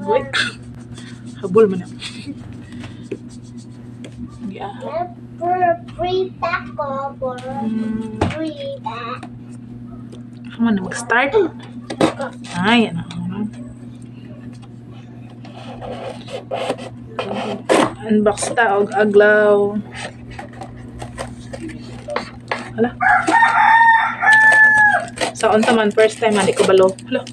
Wait. Habol man na. Yeah. For a free taco, for a free taco. Kamu na mag-start? Ay, ano. Unbox ta og aglaw. Hala. Sa unsa man first time hindi ko balo. Hala.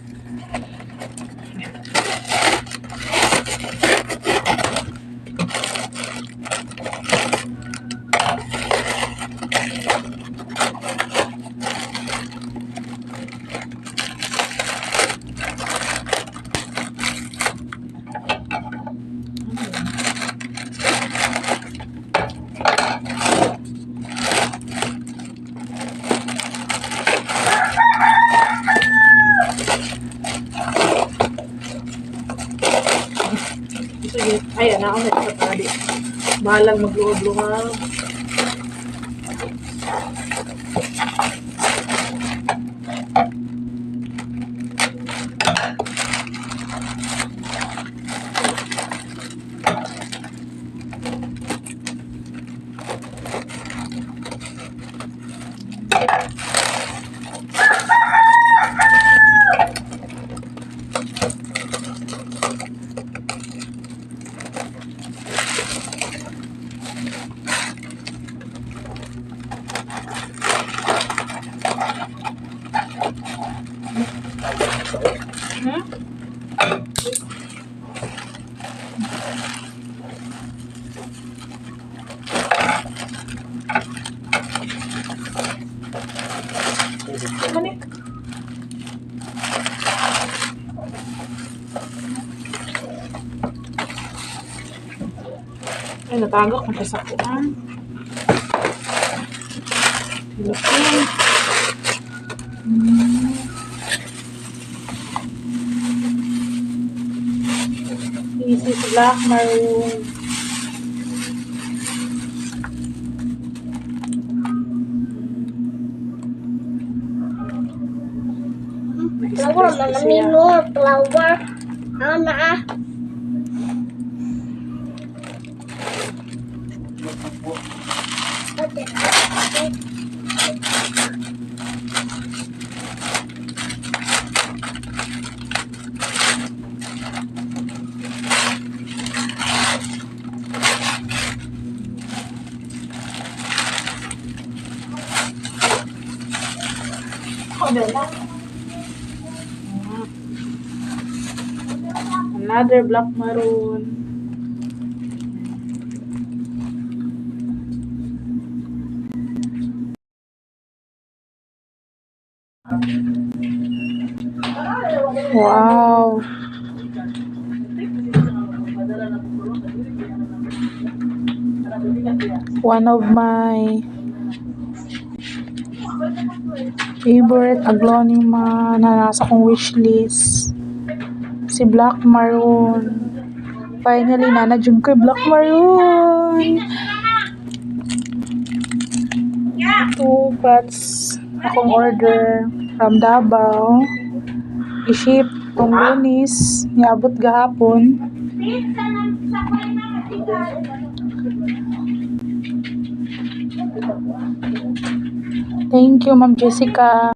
Sige, ayan na ako sa tali. Bahalang magluhod-luhod. Manik. Ay, natagak ko sa kuhan. Looking. This is black maroon. Flower, malamig mo. Flower. Ano na? Another black maroon. Wow. One of my favorite Aglaonema na nasa kong wishlist. Si Black Maroon. Finally, nanadjung ko Black Maroon. Two pots akong order from Davao. I-ship tong Lunes. Niabot gahapon. Thank you, Ma'am Jessica.